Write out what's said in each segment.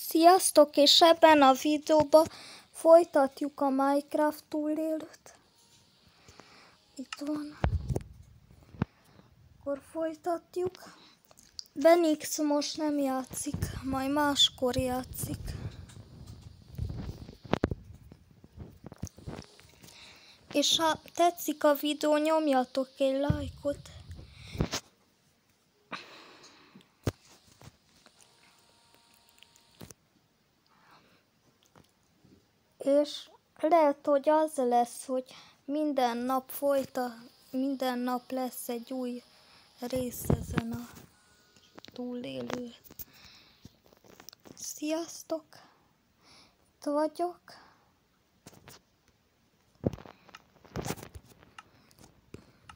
Sziasztok, és ebben a videóban folytatjuk a Minecraft túlélőt. Itt van. Akkor folytatjuk. Benix most nem játszik, majd máskor játszik. És ha tetszik a videó, nyomjatok egy lájkot. És lehet, hogy az lesz, hogy minden nap lesz egy új rész ezen a túlélő. Sziasztok! Itt vagyok.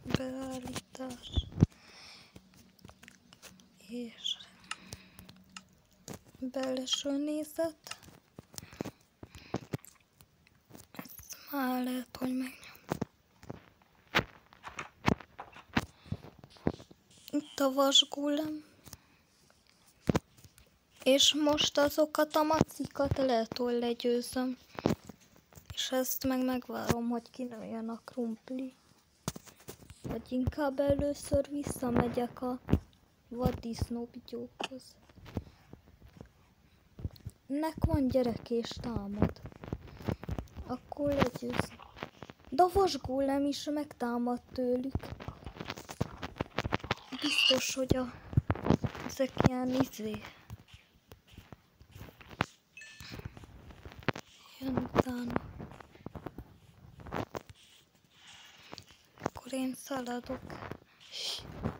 Beállítás. És belső nézet. Már lehet, hogy megnyom. Itt a vasgólem. És most azokat a macikat lehet, hogy legyőzöm. És ezt megvárom, hogy kinőjön a krumpli. Vagy inkább először visszamegyek a vaddisznóbigyókhoz. Nek van gyerek és támad. Akkor legyőzöm. De a vasgólem is megtámad tőlük. Biztos, hogy ezek ilyen jön utána. Akkor én szaladok.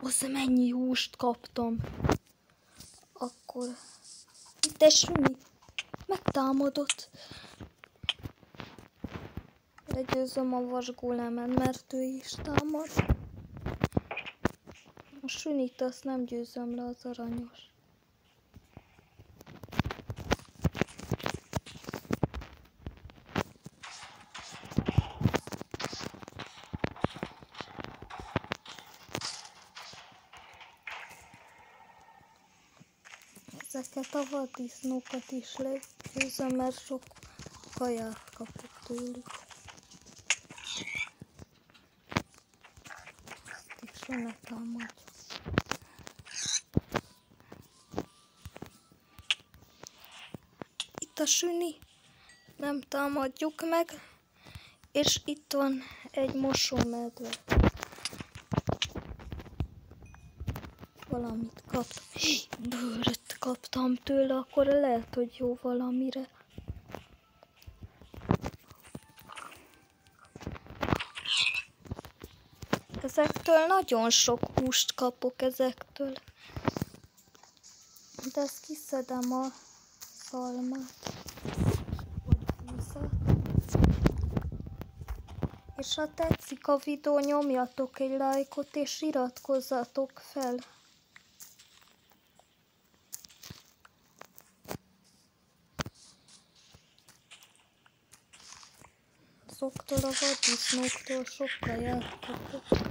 Az mennyi húst kaptam. Akkor itt egy süni megtámadott. Legyőzöm a vasgólemen, mert ő is támad. A sünit azt nem győzöm le, az aranyos. Ezeket a vaddisznókat is legyőzöm, mert sok kaját kapok tőlük. Ezt is ne támadj. Itt a süni, nem támadjuk meg, és itt van egy mosómedve. Valamit kaptam. Bőröt kaptam tőle, akkor lehet, hogy jó valamire. Ezektől nagyon sok húst kapok ezektől. De ezt kiszedem a szalmát. Vagy húzat. És ha tetszik a videó, nyomjatok egy lájkot és iratkozzatok fel. Azoktól a vaddisznóktól sokkal jártatok.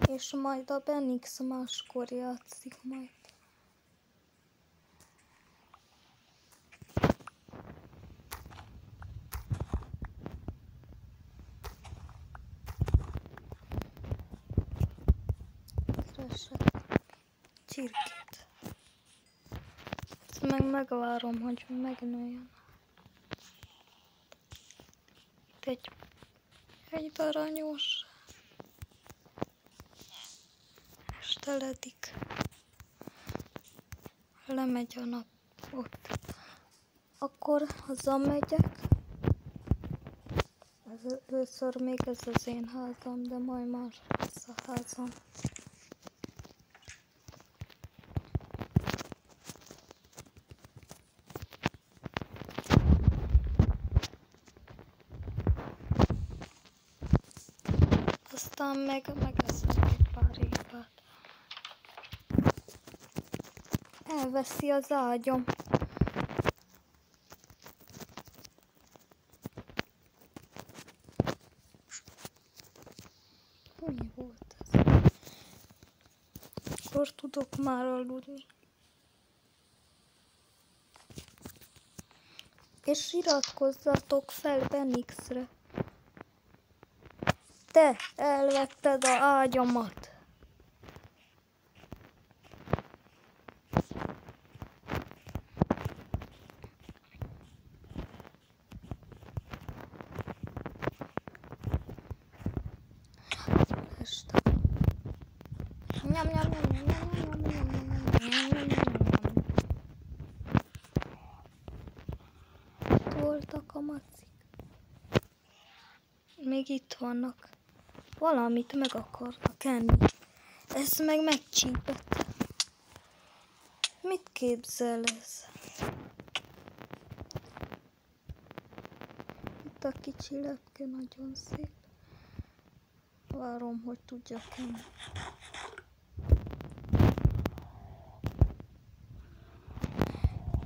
És majd a Benix máskor játszik majd. Keresek csirkét. Ezt megvárom, hogy megnőjön. Itt egy aranyos. És teledik. Lemegy a nap ott. Akkor hazamegyek. Először még ez az én házam, de majd más lesz a házam. Aztán megeszünk egy pár évet. Elveszi az ágyam. volt ez. Akkor tudok már aludni. És iratkozzatok fel Benixre. Te elvetted a ágyamat. Nyam, nyam, nyam, nyam, nyam, nyam, nyam, nyam, nyam. Voltak a macik. Még itt vannak. Valamit meg akarnak enni. Ez meg megcsípett. Mit képzel ez? Itt a kicsi lepke nagyon szép. Várom, hogy tudjak enni.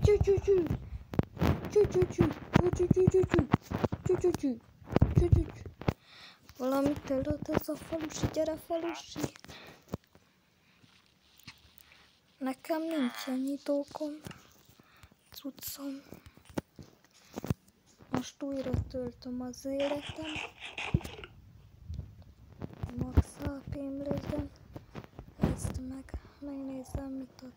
Csú-csú-csú! Csú-csú-csú! Csú-csú-csú-csú! Csú-csú-csú! Csú-csú-csú! Valamit előtt ez a falusi, gyere falusi! Nekem nincsen nyitókom, cuccom. Most újra töltöm az életem. Max HP-m legyen. Ezt megnézem, mit ad.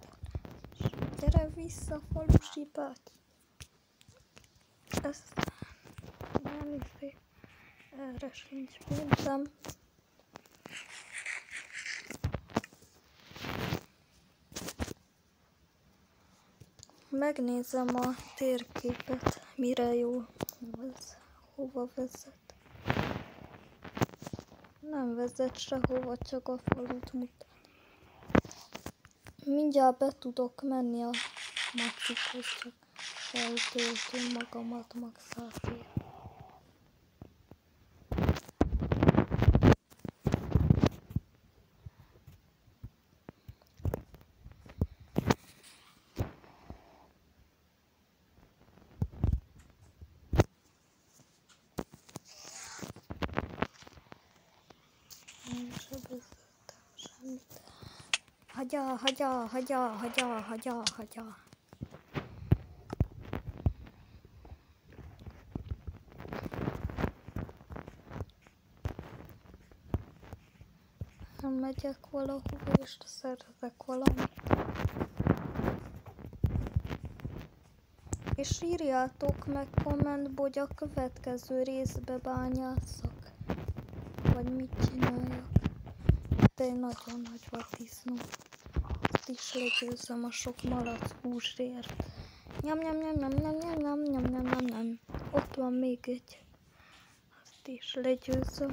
Gyere vissza, falusi báty! Ezt nem izé. Erre sincs pénzem. Megnézem a térképet, mire jó ez, hova vezet. Nem vezet sehova, csak a falut mutat. Mindjárt be tudok menni a macikhoz, csak feltöltöm magamat max HP-re. Semmit. Hagyja. Megyek valahova és szerzek valamit. És írjátok meg kommentbe, hogy a következő részbe bányásszak. Vagy mit csináljak. De nagyon nagy vaddisznó. Ezt is legyőzöm a sok malac húsért. Nyam. Ott van még egy. Ezt is legyőzöm.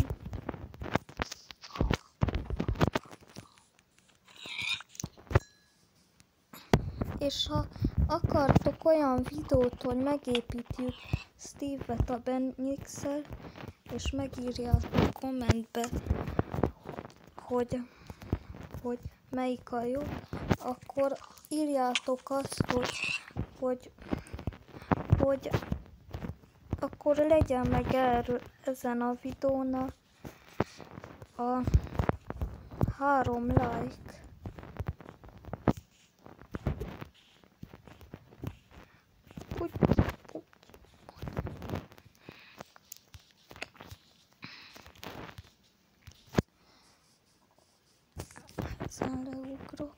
És ha akartok olyan videót, hogy megépítjük Steve-et a Benixel, és megírjátok kommentbe, hogy melyik a jó, akkor írjátok azt, hogy akkor legyen meg ezen a videón a 3 like. Ezen leugrok.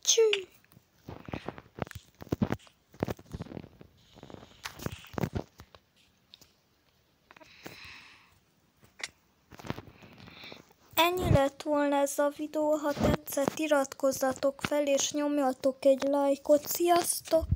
Csű! Ennyi lett volna ez a videó, ha tetszett, iratkozzatok fel és nyomjatok egy lájkot. Sziasztok!